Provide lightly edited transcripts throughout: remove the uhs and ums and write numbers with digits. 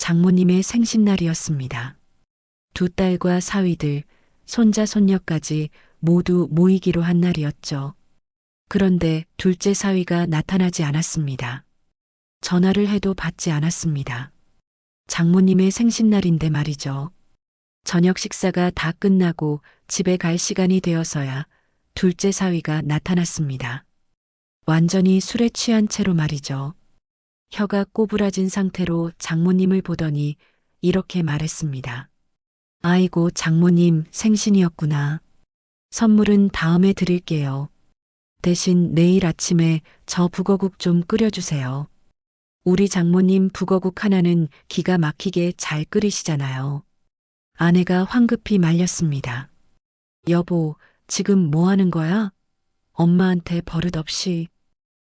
장모님의 생신날이었습니다. 두 딸과 사위들, 손자, 손녀까지 모두 모이기로 한 날이었죠. 그런데 둘째 사위가 나타나지 않았습니다. 전화를 해도 받지 않았습니다. 장모님의 생신날인데 말이죠. 저녁 식사가 다 끝나고 집에 갈 시간이 되어서야 둘째 사위가 나타났습니다. 완전히 술에 취한 채로 말이죠. 혀가 꼬부라진 상태로 장모님을 보더니 이렇게 말했습니다. 아이고, 장모님 생신이었구나. 선물은 다음에 드릴게요. 대신 내일 아침에 저 북어국 좀 끓여주세요. 우리 장모님 북어국 하나는 기가 막히게 잘 끓이시잖아요. 아내가 황급히 말렸습니다. 여보, 지금 뭐 하는 거야? 엄마한테 버릇없이.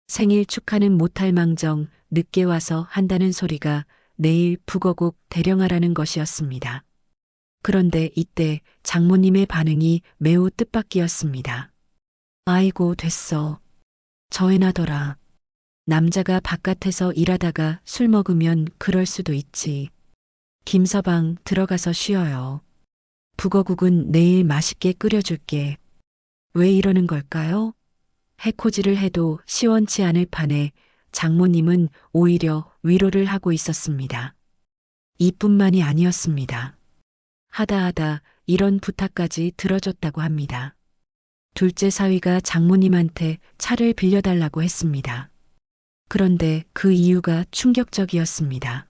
생일 축하는 못할 망정 늦게 와서 한다는 소리가 내일 북어국 대령하라는 것이었습니다. 그런데 이때 장모님의 반응이 매우 뜻밖이었습니다. 아이고, 됐어. 저 애나더라. 남자가 바깥에서 일하다가 술 먹으면 그럴 수도 있지. 김서방 들어가서 쉬어요. 북어국은 내일 맛있게 끓여줄게. 왜 이러는 걸까요? 해코지를 해도 시원치 않을 판에 장모님은 오히려 위로를 하고 있었습니다. 이뿐만이 아니었습니다. 하다 이런 부탁까지 들어줬다고 합니다. 둘째 사위가 장모님한테 차를 빌려달라고 했습니다. 그런데 그 이유가 충격적이었습니다.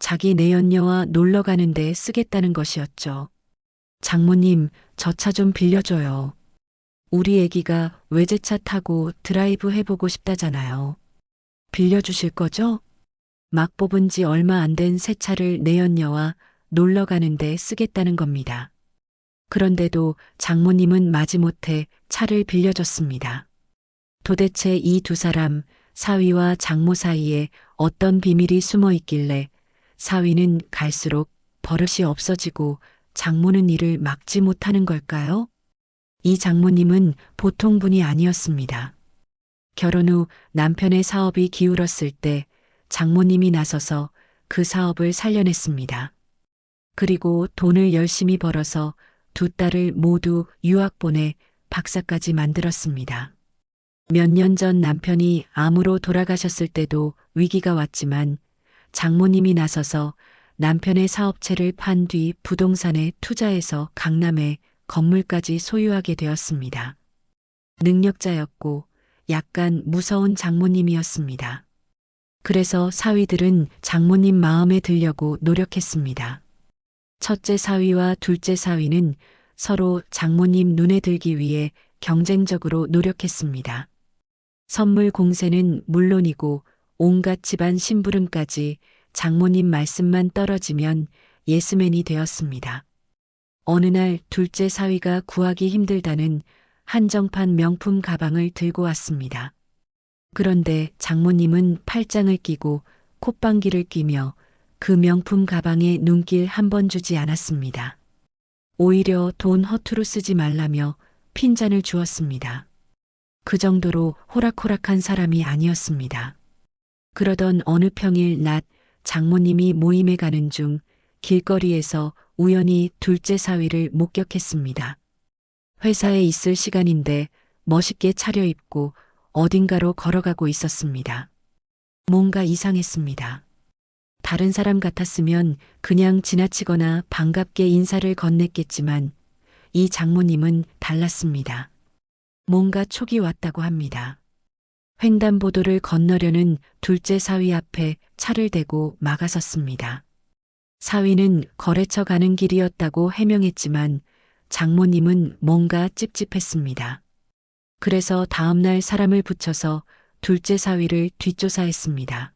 자기 내연녀와 놀러 가는데 쓰겠다는 것이었죠. 장모님, 저 차 좀 빌려줘요. 우리 애기가 외제차 타고 드라이브 해보고 싶다잖아요. 빌려주실 거죠? 막 뽑은 지 얼마 안 된 새 차를 내연녀와 놀러 가는데 쓰겠다는 겁니다. 그런데도 장모님은 마지못해 차를 빌려줬습니다. 도대체 이 두 사람, 사위와 장모 사이에 어떤 비밀이 숨어 있길래 사위는 갈수록 버릇이 없어지고 장모는 이를 막지 못하는 걸까요? 이 장모님은 보통 분이 아니었습니다. 결혼 후 남편의 사업이 기울었을 때 장모님이 나서서 그 사업을 살려냈습니다. 그리고 돈을 열심히 벌어서 두 딸을 모두 유학 보내 박사까지 만들었습니다. 몇 년 전 남편이 암으로 돌아가셨을 때도 위기가 왔지만 장모님이 나서서 남편의 사업체를 판 뒤 부동산에 투자해서 강남에 건물까지 소유하게 되었습니다. 능력자였고 약간 무서운 장모님이었습니다. 그래서 사위들은 장모님 마음에 들려고 노력했습니다. 첫째 사위와 둘째 사위는 서로 장모님 눈에 들기 위해 경쟁적으로 노력했습니다. 선물 공세는 물론이고 온갖 집안 심부름까지 장모님 말씀만 떨어지면 예스맨이 되었습니다. 어느 날 둘째 사위가 구하기 힘들다는 한정판 명품 가방을 들고 왔습니다. 그런데 장모님은 팔짱을 끼고 콧방귀를 뀌며 그 명품 가방에 눈길 한 번 주지 않았습니다. 오히려 돈 허투루 쓰지 말라며 핀잔을 주었습니다. 그 정도로 호락호락한 사람이 아니었습니다. 그러던 어느 평일 낮 장모님이 모임에 가는 중 길거리에서 우연히 둘째 사위를 목격했습니다. 회사에 있을 시간인데 멋있게 차려입고 어딘가로 걸어가고 있었습니다. 뭔가 이상했습니다. 다른 사람 같았으면 그냥 지나치거나 반갑게 인사를 건넸겠지만 이 장모님은 달랐습니다. 뭔가 촉이 왔다고 합니다. 횡단보도를 건너려는 둘째 사위 앞에 차를 대고 막아섰습니다. 사위는 거래처 가는 길이었다고 해명했지만 장모님은 뭔가 찝찝했습니다. 그래서 다음날 사람을 붙여서 둘째 사위를 뒷조사했습니다.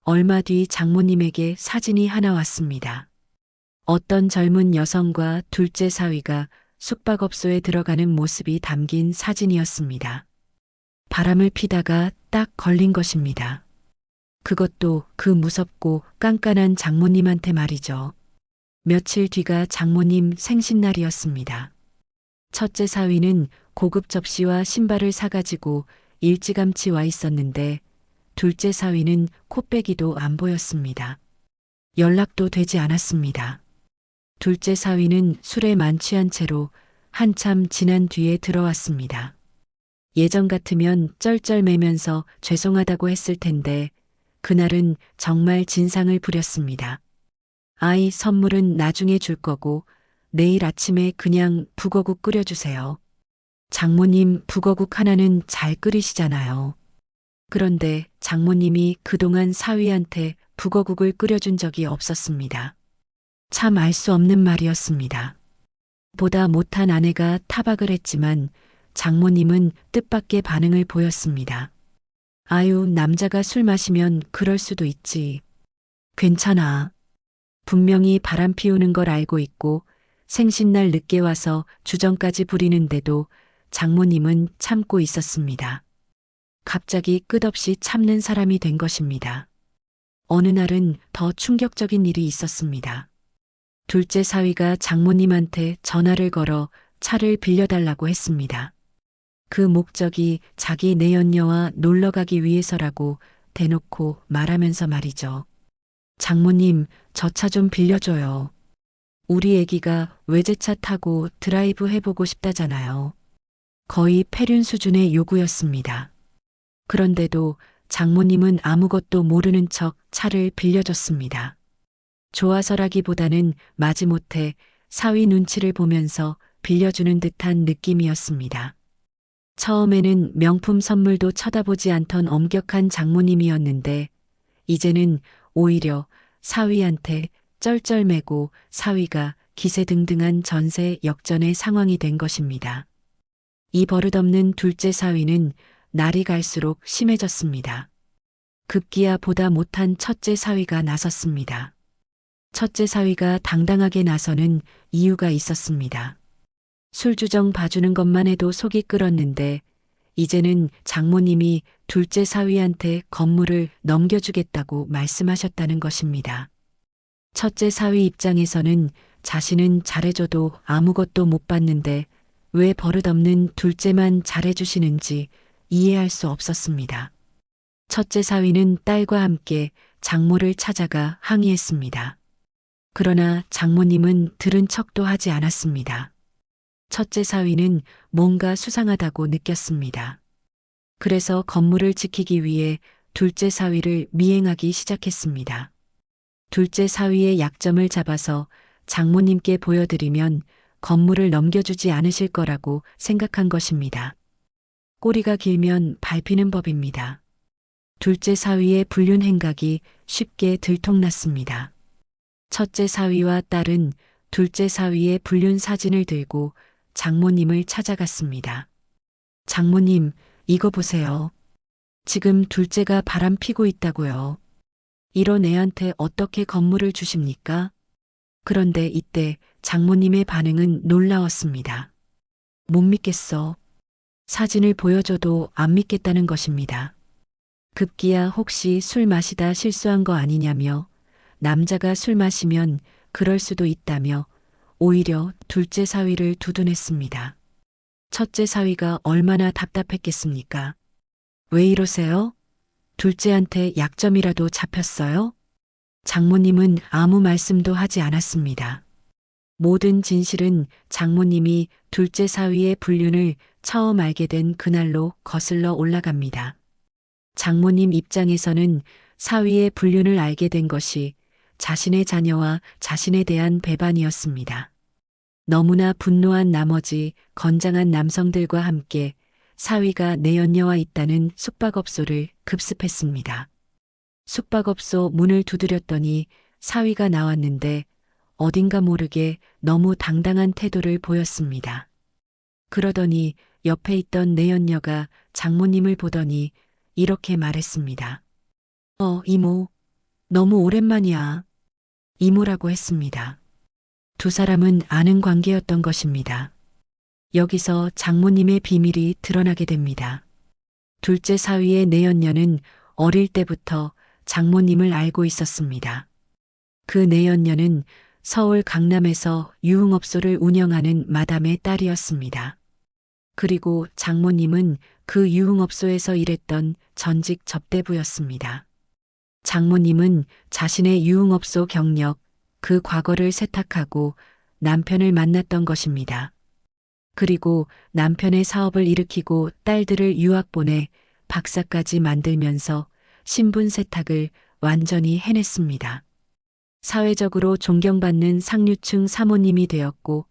얼마 뒤 장모님에게 사진이 하나 왔습니다. 어떤 젊은 여성과 둘째 사위가 숙박업소에 들어가는 모습이 담긴 사진이었습니다. 바람을 피다가 딱 걸린 것입니다. 그것도 그 무섭고 깐깐한 장모님한테 말이죠. 며칠 뒤가 장모님 생신날이었습니다. 첫째 사위는 고급 접시와 신발을 사가지고 일찌감치 와 있었는데 둘째 사위는 코빼기도 안 보였습니다. 연락도 되지 않았습니다. 둘째 사위는 술에 만취한 채로 한참 지난 뒤에 들어왔습니다. 예전 같으면 쩔쩔매면서 죄송하다고 했을 텐데 그날은 정말 진상을 부렸습니다. 아이 선물은 나중에 줄 거고 내일 아침에 그냥 북어국 끓여주세요. 장모님 북어국 하나는 잘 끓이시잖아요. 그런데 장모님이 그동안 사위한테 북어국을 끓여준 적이 없었습니다. 참 알 수 없는 말이었습니다. 보다 못한 아내가 타박을 했지만 장모님은 뜻밖의 반응을 보였습니다. 아유, 남자가 술 마시면 그럴 수도 있지. 괜찮아. 분명히 바람 피우는 걸 알고 있고 생신날 늦게 와서 주정까지 부리는데도 장모님은 참고 있었습니다. 갑자기 끝없이 참는 사람이 된 것입니다. 어느 날은 더 충격적인 일이 있었습니다. 둘째 사위가 장모님한테 전화를 걸어 차를 빌려달라고 했습니다. 그 목적이 자기 내연녀와 놀러 가기 위해서라고 대놓고 말하면서 말이죠. 장모님, 저 차 좀 빌려줘요. 우리 애기가 외제차 타고 드라이브 해보고 싶다잖아요. 거의 폐륜 수준의 요구였습니다. 그런데도 장모님은 아무것도 모르는 척 차를 빌려줬습니다. 좋아서라기보다는 마지못해 사위 눈치를 보면서 빌려주는 듯한 느낌이었습니다. 처음에는 명품 선물도 쳐다보지 않던 엄격한 장모님이었는데 이제는 오히려 사위한테 쩔쩔매고 사위가 기세등등한 전세 역전의 상황이 된 것입니다. 이 버릇없는 둘째 사위는 날이 갈수록 심해졌습니다. 급기야 보다 못한 첫째 사위가 나섰습니다. 첫째 사위가 당당하게 나서는 이유가 있었습니다. 술주정 봐주는 것만 해도 속이 끓었는데 이제는 장모님이 둘째 사위한테 건물을 넘겨주겠다고 말씀하셨다는 것입니다. 첫째 사위 입장에서는 자신은 잘해줘도 아무것도 못 받는데 왜 버릇없는 둘째만 잘해주시는지 이해할 수 없었습니다. 첫째 사위는 딸과 함께 장모를 찾아가 항의했습니다. 그러나 장모님은 들은 척도 하지 않았습니다. 첫째 사위는 뭔가 수상하다고 느꼈습니다. 그래서 건물을 지키기 위해 둘째 사위를 미행하기 시작했습니다. 둘째 사위의 약점을 잡아서 장모님께 보여드리면 건물을 넘겨주지 않으실 거라고 생각한 것입니다. 꼬리가 길면 밟히는 법입니다. 둘째 사위의 불륜 행각이 쉽게 들통났습니다. 첫째 사위와 딸은 둘째 사위의 불륜 사진을 들고 장모님을 찾아갔습니다. 장모님, 이거 보세요. 지금 둘째가 바람 피고 있다고요. 이런 애한테 어떻게 건물을 주십니까? 그런데 이때 장모님의 반응은 놀라웠습니다. 못 믿겠어. 사진을 보여줘도 안 믿겠다는 것입니다. 급기야 혹시 술 마시다 실수한 거 아니냐며 남자가 술 마시면 그럴 수도 있다며 오히려 둘째 사위를 두둔했습니다. 첫째 사위가 얼마나 답답했겠습니까? 왜 이러세요? 둘째한테 약점이라도 잡혔어요? 장모님은 아무 말씀도 하지 않았습니다. 모든 진실은 장모님이 둘째 사위의 불륜을 처음 알게 된 그날로 거슬러 올라갑니다. 장모님 입장에서는 사위의 불륜을 알게 된 것이 자신의 자녀와 자신에 대한 배반이었습니다. 너무나 분노한 나머지 건장한 남성들과 함께 사위가 내연녀와 있다는 숙박업소를 급습했습니다. 숙박업소 문을 두드렸더니 사위가 나왔는데 어딘가 모르게 너무 당당한 태도를 보였습니다. 그러더니 옆에 있던 내연녀가 장모님을 보더니 이렇게 말했습니다. 이모, 너무 오랜만이야. 이모라고 했습니다. 두 사람은 아는 관계였던 것입니다. 여기서 장모님의 비밀이 드러나게 됩니다. 둘째 사위의 내연녀는 어릴 때부터 장모님을 알고 있었습니다. 그 내연녀는 서울 강남에서 유흥업소를 운영하는 마담의 딸이었습니다. 그리고 장모님은 그 유흥업소에서 일했던 전직 접대부였습니다. 장모님은 자신의 유흥업소 경력, 그 과거를 세탁하고 남편을 만났던 것입니다. 그리고 남편의 사업을 일으키고 딸들을 유학 보내 박사까지 만들면서 신분 세탁을 완전히 해냈습니다. 사회적으로 존경받는 상류층 사모님이 되었고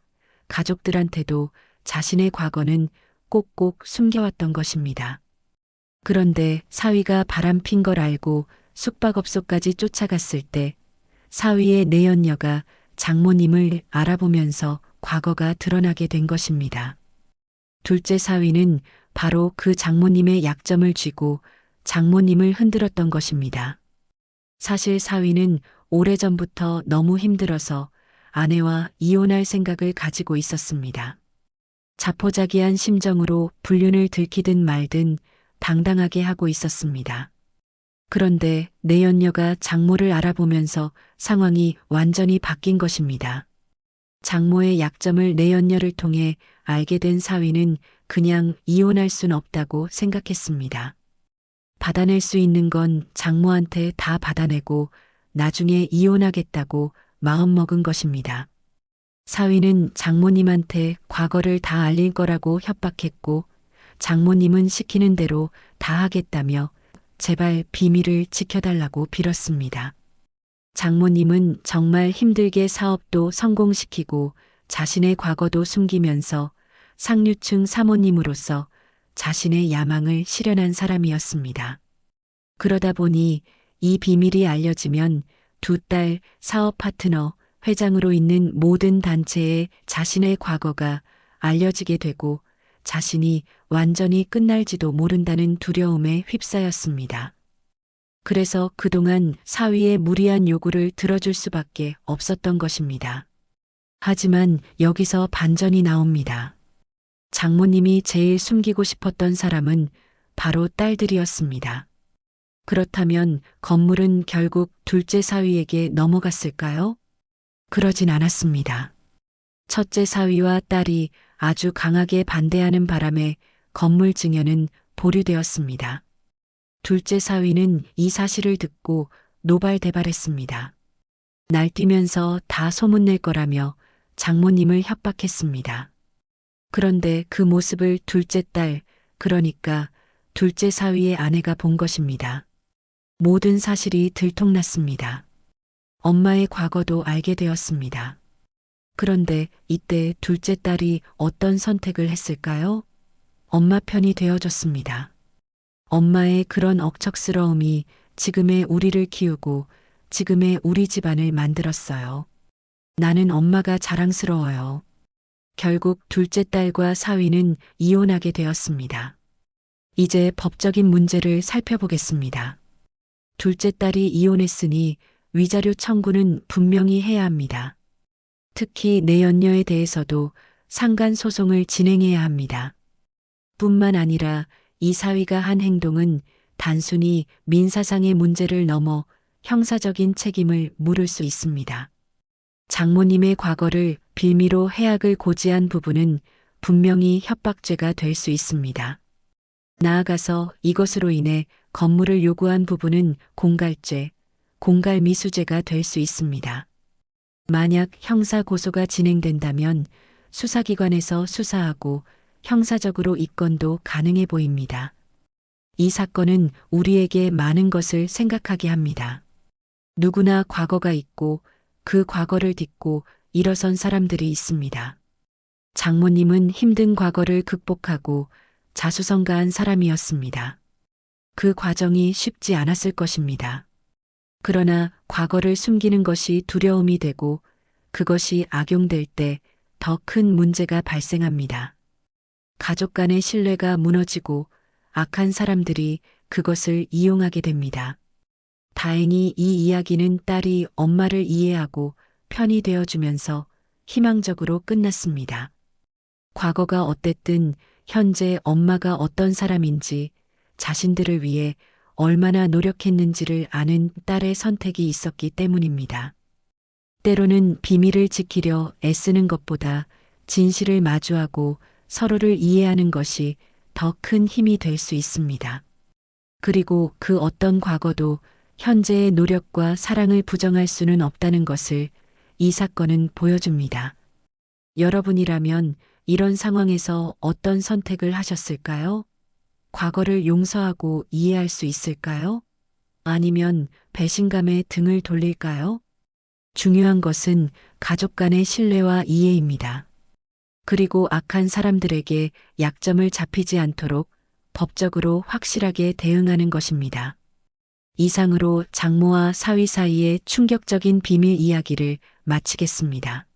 가족들한테도 자신의 과거는 꼭꼭 숨겨왔던 것입니다. 그런데 사위가 바람핀 걸 알고 숙박업소까지 쫓아갔을 때 사위의 내연녀가 장모님을 알아보면서 과거가 드러나게 된 것입니다. 둘째 사위는 바로 그 장모님의 약점을 쥐고 장모님을 흔들었던 것입니다. 사실 사위는 오래전부터 너무 힘들어서 아내와 이혼할 생각을 가지고 있었습니다. 자포자기한 심정으로 불륜을 들키든 말든 당당하게 하고 있었습니다. 그런데 내연녀가 장모를 알아보면서 상황이 완전히 바뀐 것입니다. 장모의 약점을 내연녀를 통해 알게 된 사위는 그냥 이혼할 순 없다고 생각했습니다. 받아낼 수 있는 건 장모한테 다 받아내고 나중에 이혼하겠다고 마음먹은 것입니다. 사위는 장모님한테 과거를 다 알릴 거라고 협박했고 장모님은 시키는 대로 다 하겠다며 제발 비밀을 지켜달라고 빌었습니다. 장모님은 정말 힘들게 사업도 성공시키고 자신의 과거도 숨기면서 상류층 사모님으로서 자신의 야망을 실현한 사람이었습니다. 그러다 보니 이 비밀이 알려지면 두 딸 사업 파트너 회장으로 있는 모든 단체에 자신의 과거가 알려지게 되고 자신이 완전히 끝날지도 모른다는 두려움에 휩싸였습니다. 그래서 그동안 사위의 무리한 요구를 들어줄 수밖에 없었던 것입니다. 하지만 여기서 반전이 나옵니다. 장모님이 제일 숨기고 싶었던 사람은 바로 딸들이었습니다. 그렇다면 건물은 결국 둘째 사위에게 넘어갔을까요? 그러진 않았습니다. 첫째 사위와 딸이 아주 강하게 반대하는 바람에 건물 증여는 보류되었습니다. 둘째 사위는 이 사실을 듣고 노발대발했습니다. 날뛰면서 다 소문낼 거라며 장모님을 협박했습니다. 그런데 그 모습을 둘째 딸, 그러니까 둘째 사위의 아내가 본 것입니다. 모든 사실이 들통났습니다. 엄마의 과거도 알게 되었습니다. 그런데 이때 둘째 딸이 어떤 선택을 했을까요? 엄마 편이 되어줬습니다. 엄마의 그런 억척스러움이 지금의 우리를 키우고 지금의 우리 집안을 만들었어요. 나는 엄마가 자랑스러워요. 결국 둘째 딸과 사위는 이혼하게 되었습니다. 이제 법적인 문제를 살펴보겠습니다. 둘째 딸이 이혼했으니 위자료 청구는 분명히 해야 합니다. 특히 내연녀에 대해서도 상간 소송을 진행해야 합니다. 뿐만 아니라 이 사위가 한 행동은 단순히 민사상의 문제를 넘어 형사적인 책임을 물을 수 있습니다. 장모님의 과거를 빌미로 해악을 고지한 부분은 분명히 협박죄가 될 수 있습니다. 나아가서 이것으로 인해 건물을 요구한 부분은 공갈죄, 공갈미수죄가 될 수 있습니다. 만약 형사 고소가 진행된다면 수사기관에서 수사하고 형사적으로 입건도 가능해 보입니다. 이 사건은 우리에게 많은 것을 생각하게 합니다. 누구나 과거가 있고 그 과거를 딛고 일어선 사람들이 있습니다. 장모님은 힘든 과거를 극복하고 자수성가한 사람이었습니다. 그 과정이 쉽지 않았을 것입니다. 그러나 과거를 숨기는 것이 두려움이 되고 그것이 악용될 때 더 큰 문제가 발생합니다. 가족 간의 신뢰가 무너지고 악한 사람들이 그것을 이용하게 됩니다. 다행히 이 이야기는 딸이 엄마를 이해하고 편이 되어주면서 희망적으로 끝났습니다. 과거가 어땠든 현재 엄마가 어떤 사람인지 자신들을 위해 얼마나 노력했는지를 아는 딸의 선택이 있었기 때문입니다. 때로는 비밀을 지키려 애쓰는 것보다 진실을 마주하고 서로를 이해하는 것이 더 큰 힘이 될 수 있습니다. 그리고 그 어떤 과거도 현재의 노력과 사랑을 부정할 수는 없다는 것을 이 사건은 보여줍니다. 여러분이라면 이런 상황에서 어떤 선택을 하셨을까요? 과거를 용서하고 이해할 수 있을까요? 아니면 배신감에 등을 돌릴까요? 중요한 것은 가족 간의 신뢰와 이해입니다. 그리고 악한 사람들에게 약점을 잡히지 않도록 법적으로 확실하게 대응하는 것입니다. 이상으로 장모와 사위 사이의 충격적인 비밀 이야기를 마치겠습니다.